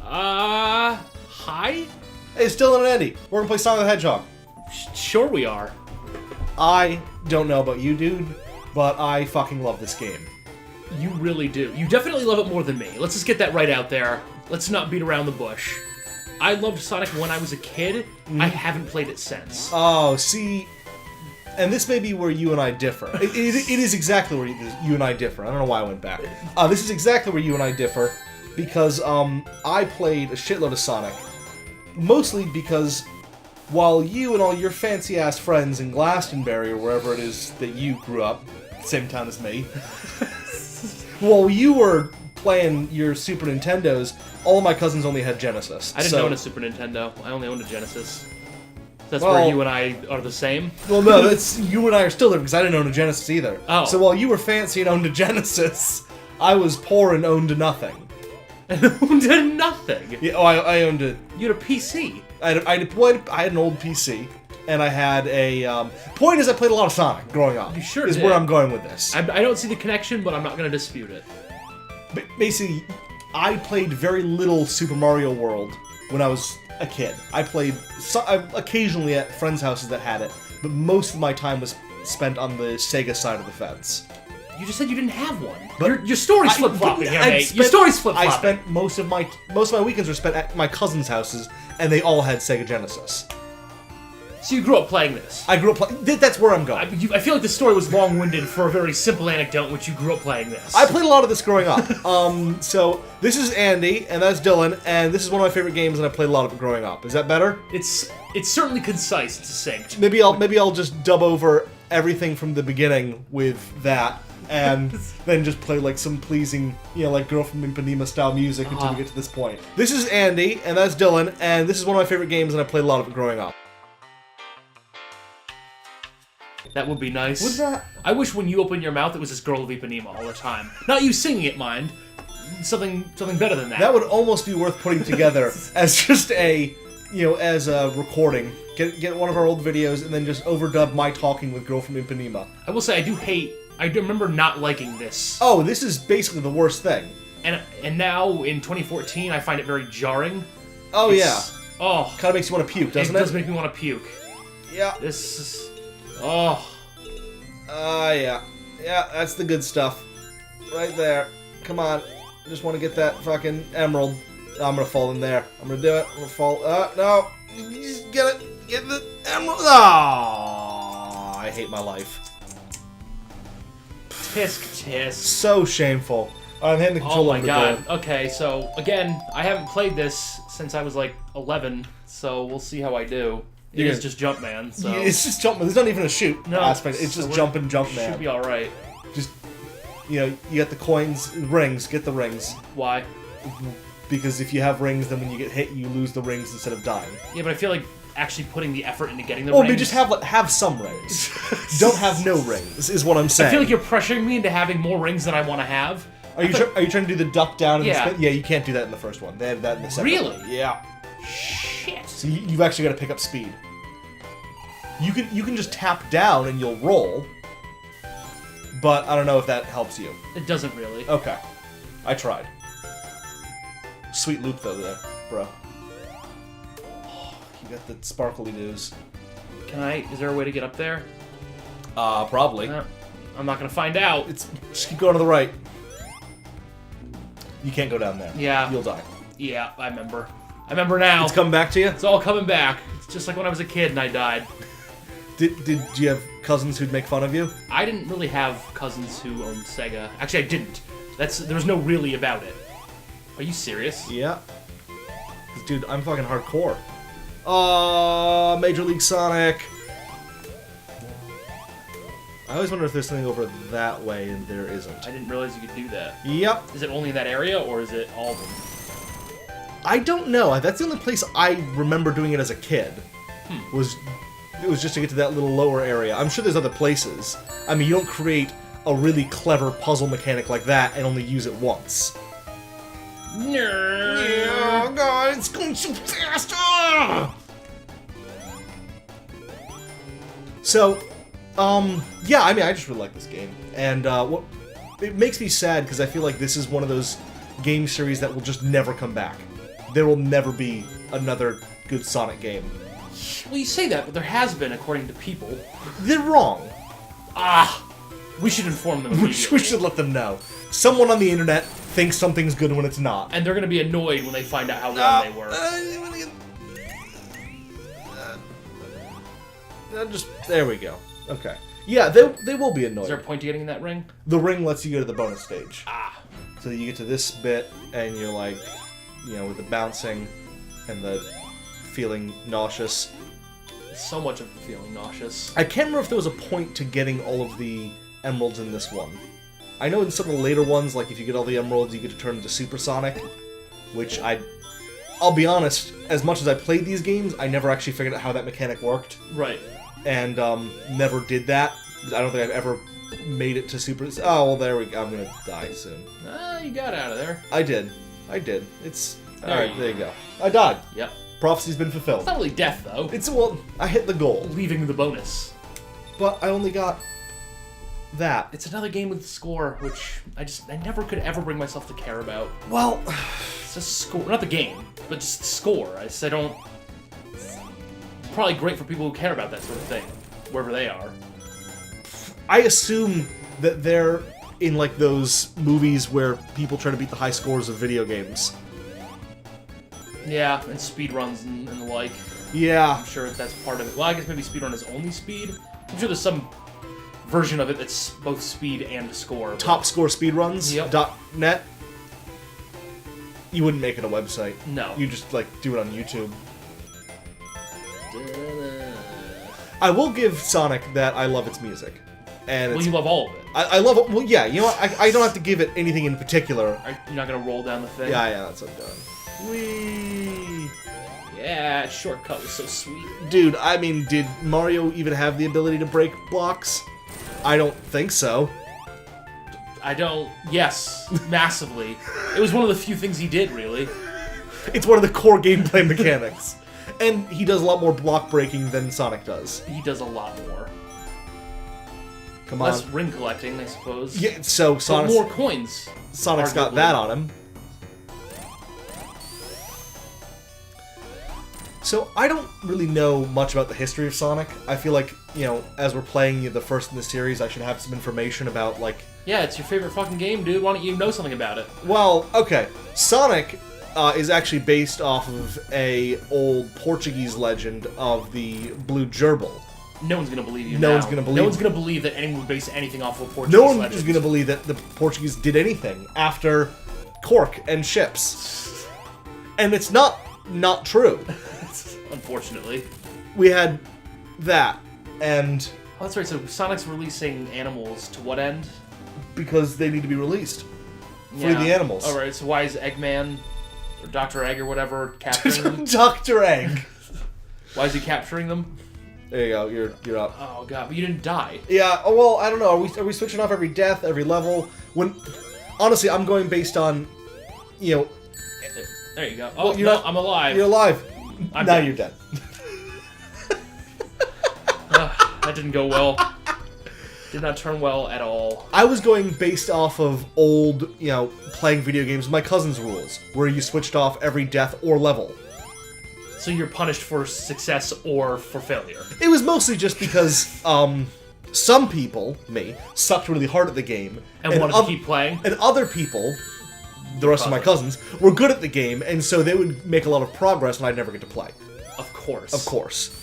Hi? Hey, it's Dillon and Andy. We're gonna play Sonic the Hedgehog. Sure we are. I don't know about you, dude, but I fucking love this game. You really do. You definitely love it more than me. Let's just get that right out there. Let's not beat around the bush. I loved Sonic when I was a kid. I haven't played it since. Oh, see, and this may be where you and I differ. It is exactly where you and I differ. I don't know why I went back. This is exactly where you and I differ, because I played a shitload of Sonic, mostly because while you and all your fancy-ass friends in Glastonbury, or wherever it is that you grew up, same town as me, while you were playing your Super Nintendos, all of my cousins only had Genesis. I didn't own a Super Nintendo. I only owned a Genesis. That's where you and I are the same? Well, no, that's you and I are still there, because I didn't own a Genesis either. Oh. So while you were fancy and owned a Genesis, I was poor and owned nothing. And owned nothing? Yeah, I owned a... You had a PC? I had an old PC, and I had a... point is, I played a lot of Sonic growing up. You sure is did. where I'm going with this. I don't see the connection, but I'm not going to dispute it. But basically, I played very little Super Mario World when I was a kid. I played occasionally at friends' houses that had it, but most of my time was spent on the Sega side of the fence. You just said you didn't have one. But your story's flip-flopping here, mate. Your story's flip-flopping. I spent most of my weekends were spent at my cousins' houses, and they all had Sega Genesis. So you grew up playing this? I grew up playing... That's where I'm going. I feel like the story was long-winded for a very simple anecdote in which you grew up playing this. I played a lot of this growing up. So this is Andy, and that's Dillon, and this is one of my favorite games, and I played a lot of it growing up. Is that better? It's certainly concise and succinct. Maybe I'll just dub over everything from the beginning with that, and then just play like some pleasing, like Girl from Ipanema style music until we get to this point. This is Andy, and that's Dillon, and this is one of my favorite games, and I played a lot of it growing up. That would be nice. Would that? I wish when you open your mouth it was this Girl of Ipanema all the time. Not you singing it, mind. Something better than that. That would almost be worth putting together as just a, as a recording. Get one of our old videos and then just overdub my talking with Girl from Ipanema. I will say I do remember not liking this. Oh, this is basically the worst thing. And now in 2014 I find it very jarring. Oh yeah. Oh. Kind of makes you want to puke, doesn't it? It does make me want to puke. Yeah. This is... Oh. Yeah. Yeah, that's the good stuff. Right there. Come on. Just want to get that fucking emerald. I'm gonna fall in there. I'm gonna do it. I'm gonna fall. No. Just get it. Get the emerald. Oh, I hate my life. Tisk tisk. So shameful. I'm handing the controller over to God. Dillon. Okay, so, again, I haven't played this since I was, like, 11, so we'll see how I do. It is just Jumpman, so... Yeah, it's just Jumpman. There's not even a shoot aspect. It's just Jumpman. Should be alright. Just, you got the coins, rings. Get the rings. Why? Because if you have rings, then when you get hit, you lose the rings instead of dying. Yeah, but I feel like actually putting the effort into getting the rings... Well, but just have some rings. Don't have no rings, is what I'm saying. I feel like you're pressuring me into having more rings than I want to have. Are you trying to do the duck down and Yeah. the spin? Yeah, you can't do that in the first one. They have that in the second Really? one. Yeah. Shit. So you've actually got to pick up speed. You can just tap down and you'll roll, but I don't know if that helps you. It doesn't really. Okay. I tried. Sweet loop though there, bro. Oh, you got the sparkly news. Is there a way to get up there? Probably. I'm not gonna find out. Just keep going to the right. You can't go down there. Yeah. You'll die. Yeah, I remember. I remember now. It's coming back to you? It's all coming back. It's just like when I was a kid and I died. Did you have cousins who'd make fun of you? I didn't really have cousins who owned Sega. Actually, I didn't. There was no really about it. Are you serious? Yeah. Dude, I'm fucking hardcore. Major League Sonic. I always wonder if there's something over that way, and there isn't. I didn't realize you could do that. Yep. Is it only in that area, or is it all of them? I don't know. That's the only place I remember doing it as a kid. It was just to get to that little lower area. I'm sure there's other places. I mean, you don't create a really clever puzzle mechanic like that and only use it once. Yeah, God, it's going so fast! So, yeah, I mean, I just really like this game. And, it makes me sad because I feel like this is one of those game series that will just never come back. there will never be another good Sonic game. Well, you say that, but there has been, according to people. They're wrong. We should inform them We immediately. should let them know. Someone on the internet thinks something's good when it's not. And they're going to be annoyed when they find out how wrong they were. There we go. Okay. Yeah, they will be annoyed. Is there a point to getting in that ring? The ring lets you go to the bonus stage. Ah. So you get to this bit, and you're like, you know, with the bouncing and the feeling nauseous. So much of feeling nauseous. I can't remember if there was a point to getting all of the emeralds in this one. I know in some of the later ones, like if you get all the emeralds, you get to turn into Super Sonic, which I'll be honest, as much as I played these games, I never actually figured out how that mechanic worked. Right. And never did that. I don't think I've ever made it to Super... Oh, well, there we go. I'm gonna die soon. You got out of there. I did. It's... There Alright, you there you go. I died. Yep. Prophecy's been fulfilled. It's not really death, though. It's, well, I hit the goal. Leaving the bonus. But I only got that. It's another game with score, which I never could ever bring myself to care about. Well... It's just score. Not the game, but just the score. I don't... It's probably great for people who care about that sort of thing, wherever they are. I assume that they're in, like, those movies where people try to beat the high scores of video games. Yeah, and speedruns and the like. Yeah. I'm sure that's part of it. Well, I guess maybe speedrun is only speed. I'm sure there's some version of it that's both speed and score. Top score speedruns. Yep. .net. You wouldn't make it a website. No. You just, like, do it on YouTube. I will give Sonic that I love its music. And Well, it's, you love all of it. I love it. Well, yeah, you know what? I don't have to give it anything in particular. You're not gonna roll down the thing? Yeah, that's what I'm doing. Whee! Yeah, shortcut was so sweet. Dude, I mean, did Mario even have the ability to break blocks? I don't think so. Yes, massively. It was one of the few things he did, really. It's one of the core gameplay mechanics. And he does a lot more block breaking than Sonic does. He does a lot more. Come on. Less ring collecting, I suppose. Yeah, so But Sonic's, more coins. Sonic's got arguably. that on him. So, I don't really know much about the history of Sonic. I feel like, you know, as we're playing the first in the series, I should have some information about, like... Yeah, it's your favorite fucking game, dude. Why don't you know something about it? Well, okay. Sonic is actually based off of a old Portuguese legend of the Blue Gerbil. No one's gonna believe you No now. one's gonna believe No one's you. gonna believe that anyone would base anything off of a Portuguese No one legend. is going to believe that the Portuguese did anything after cork and ships. And it's not true. Unfortunately. We had that, and Oh, that's right, so Sonic's releasing animals to what end? because they need to be released. Free the animals. Alright, so why is Eggman, or Dr. Egg or whatever, capturing them? Dr. Egg. Why is he capturing them? There you go, you're up. Oh god, but you didn't die. Yeah, well, I don't know. Are we switching off every death, every level? Honestly, I'm going based on, you know... There you go. Oh, Well, you're no, not- I'm alive. You're alive. I'm now dead. you're dead. That didn't go well. Did not turn well at all. I was going based off of old, you know, playing video games with my cousin's rules, where you switched off every death or level. So you're punished for success or for failure. It was mostly just because, some people, me, sucked really hard at the game. And wanted to keep playing? And other people, the rest of my cousins, were good at the game, and so they would make a lot of progress and I'd never get to play. Of course. Of course.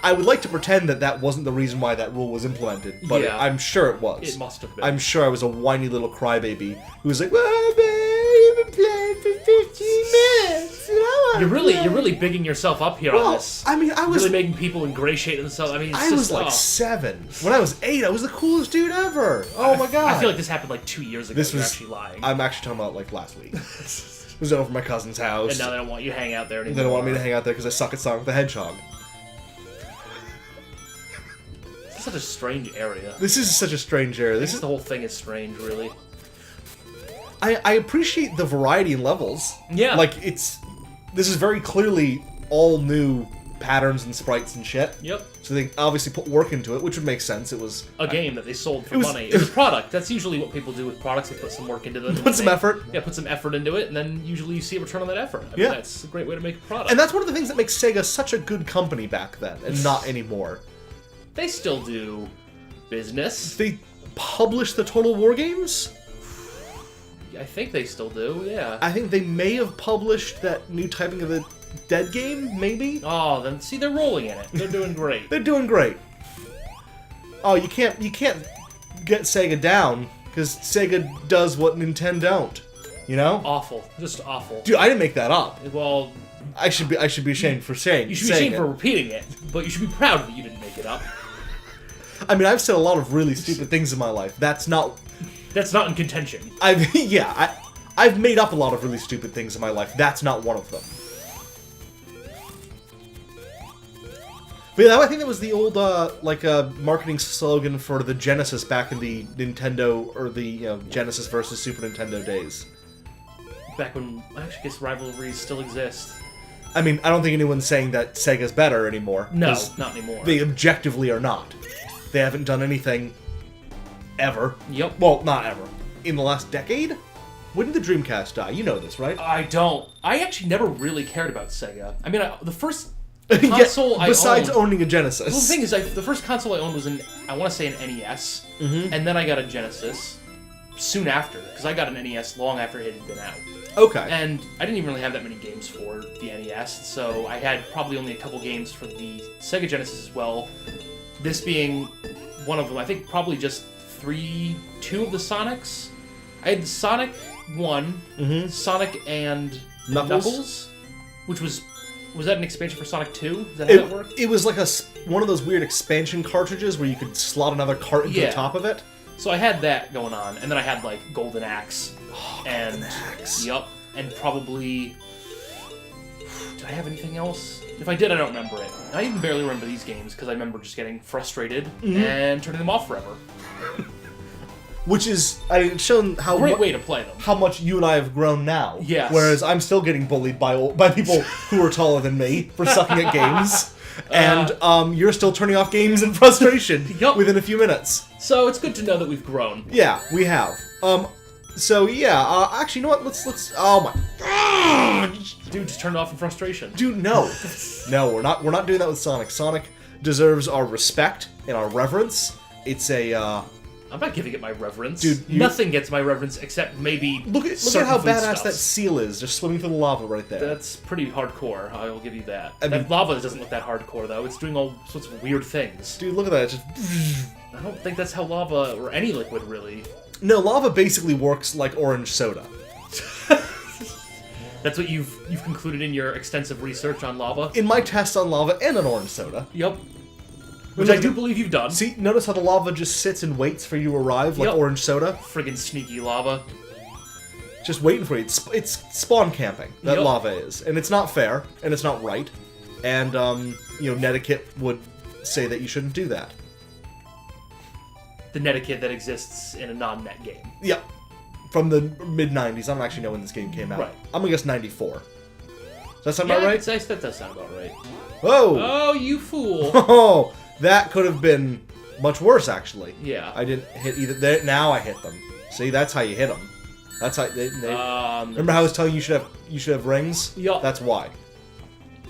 I would like to pretend that that wasn't the reason why that rule was implemented, but Yeah. I'm sure it was. It must have been. I'm sure I was a whiny little crybaby who was like, "Well, babe, I've been playing for 15 minutes, and I You're wanna play." really bigging yourself up here on Well, this. I mean, I was really making people ingratiate themselves. I mean, it's I just, was like 7. When I was 8, I was the coolest dude ever. Oh my god! I feel like this happened like 2 years ago. This You're was actually lying. I'm actually talking about like last week. It was over at my cousin's house. And now they don't want you to hang out there anymore. They don't want me to hang out there because I suck at Sonic the Hedgehog. It's such a strange area. This is such a strange area. This is the whole thing is strange, really. I appreciate the variety in levels. Yeah. Like, this is very clearly all new patterns and sprites and shit. Yep. So they obviously put work into it, which would make sense. It was A game that they sold for money. It was a product. That's usually what people do with products. They put some work into them. Put some effort. Yeah, put some effort into it, and then usually you see a return on that effort. I mean, that's a great way to make a product. And that's one of the things that makes Sega such a good company back then, and not anymore. They still do business. They publish the Total War games? I think they still do, yeah. I think they may have published that new typing of the Dead game, maybe? Oh, then see, they're rolling in it. They're doing great. They're doing great. Oh, you can't get Sega down, because Sega does what Nintendo don't. You know? Awful. Just awful. Dude, I didn't make that up. Well, I should be ashamed for saying. You should be ashamed for repeating it, but you should be proud that you didn't make it up. I mean, I've said a lot of really stupid things in my life. That's not in contention. I've made up a lot of really stupid things in my life. That's not one of them. But yeah, I think that was the old marketing slogan for the Genesis back in the Nintendo or the Genesis versus Super Nintendo days. Back when I actually guess rivalries still exist. I mean, I don't think anyone's saying that Sega's better anymore. No, not anymore. They objectively are not. They haven't done anything ever. Yep. Well, not ever. In the last decade? When did the Dreamcast die? You know this, right? I don't. I actually never really cared about Sega. I mean, the first console besides I owned... owning a Genesis. Well, the thing is, the first console I owned was I want to say an NES, and then I got a Genesis soon after, because I got an NES long after it had been out. Okay. And I didn't even really have that many games for the NES, so I had probably only a couple games for the Sega Genesis as well. This being one of them. I think probably just two of the Sonics. I had the Sonic 1, Sonic and Knuckles, which was that an expansion for Sonic 2? Is that how that worked? It was like one of those weird expansion cartridges where you could slot another cart into the top of it. So I had that going on, and then I had like Golden Axe. Golden Axe. Yep. And probably... Did I have anything else? If I did, I don't remember it. I even barely remember these games, because I remember just getting frustrated and turning them off forever. Which is, it's shown how great way to play them. How much you and I have grown now. Yes. Whereas I'm still getting bullied by people who are taller than me for sucking at games, and you're still turning off games in frustration within a few minutes. So it's good to know that we've grown. Yeah, we have. So yeah, actually, you know what? Let's. Oh my. Dude, just turn it off in frustration. Dude, no, we're not doing that with Sonic. Sonic deserves our respect and our reverence. It's a. I'm not giving it my reverence. Dude, nothing gets my reverence except maybe look at how badass that seal is, just swimming through the lava right there. That's pretty hardcore. I will give you that. That lava doesn't look that hardcore though. It's doing all sorts of weird things. Dude, look at that. Just. I don't think that's how lava or any liquid really. No, lava basically works like orange soda. That's what you've concluded in your extensive research on lava? In my tests on lava and on orange soda. Yep. Which I do believe you've done. See, notice how the lava just sits and waits for you to arrive, like orange soda? Friggin' sneaky lava. Just waiting for you. It's spawn camping, that lava is. And it's not fair, and it's not right. And, netiquette would say that you shouldn't do that. The netiquette that exists in a non-net game. Yep. From the mid-90s. I don't actually know when this game came out. Right. I'm gonna guess 94. Does that sound about right? That does sound about right. Whoa! Oh, you fool! Oh, that could have been much worse, actually. Yeah. I didn't hit either. There, now I hit them. See, that's how you hit them. That's how they remember how I was telling you you should have rings? Yup. That's why.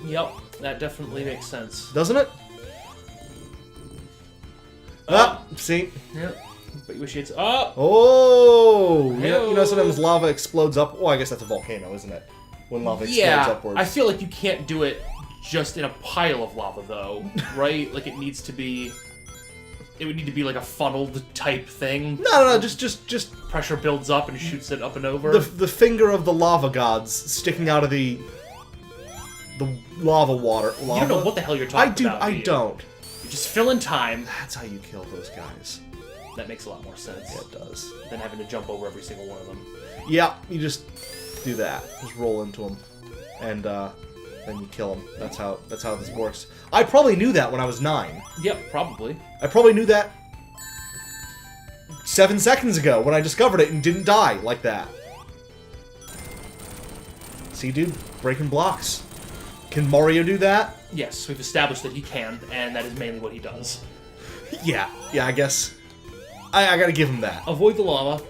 Yep, that definitely makes sense. Doesn't it? See? Yep. But you wish it's up. Oh! You know, sometimes lava explodes up. Oh, I guess that's a volcano, isn't it? When lava explodes upwards. I feel like you can't do it just in a pile of lava, though, right? Like it would need to be like a funneled type thing. No, just pressure builds up and shoots it up and over. The finger of the lava gods sticking out of the lava water. You don't know what the hell you're talking about. I don't. You're just filling time. That's how you kill those guys. That makes a lot more sense. Yeah, it does. Than having to jump over every single one of them. Yeah, you just do that. Just roll into them, and then you kill them. That's how this works. I probably knew that when I was 9. Yep, probably. I probably knew that 7 seconds ago when I discovered it and didn't die like that. See, dude, breaking blocks. Can Mario do that? Yes, we've established that he can, and that is mainly what he does. Yeah, I guess. I gotta give him that. Avoid the lava.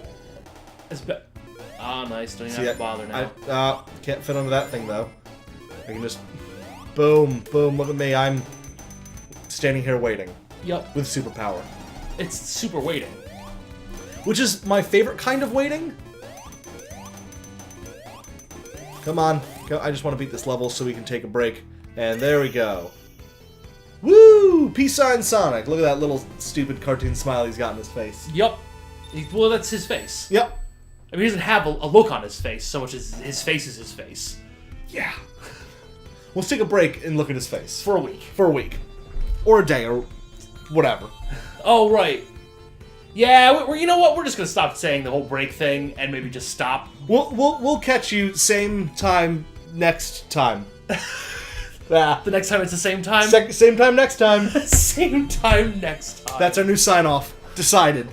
Nice. Don't even See, have to bother now. Can't fit under that thing, though. I can just... Boom, look at me. I'm standing here waiting. Yep. With superpower. It's super waiting. Which is my favorite kind of waiting. Come on. I just want to beat this level so we can take a break. And there we go. Woo! Peace sign Sonic. Look at that little stupid cartoon smile he's got in his face. Yep. Well, that's his face. Yep. I mean, he doesn't have a look on his face so much as his face is his face. Yeah. Let's take a break and look at his face. For a week. For a week. Or a day, or whatever. Oh, right. Yeah, you know what? We're just gonna stop saying the whole break thing and maybe just stop. We'll catch you same time next time. The next time it's the same time? Same time next time. Same time next time. That's our new sign-off. Decided.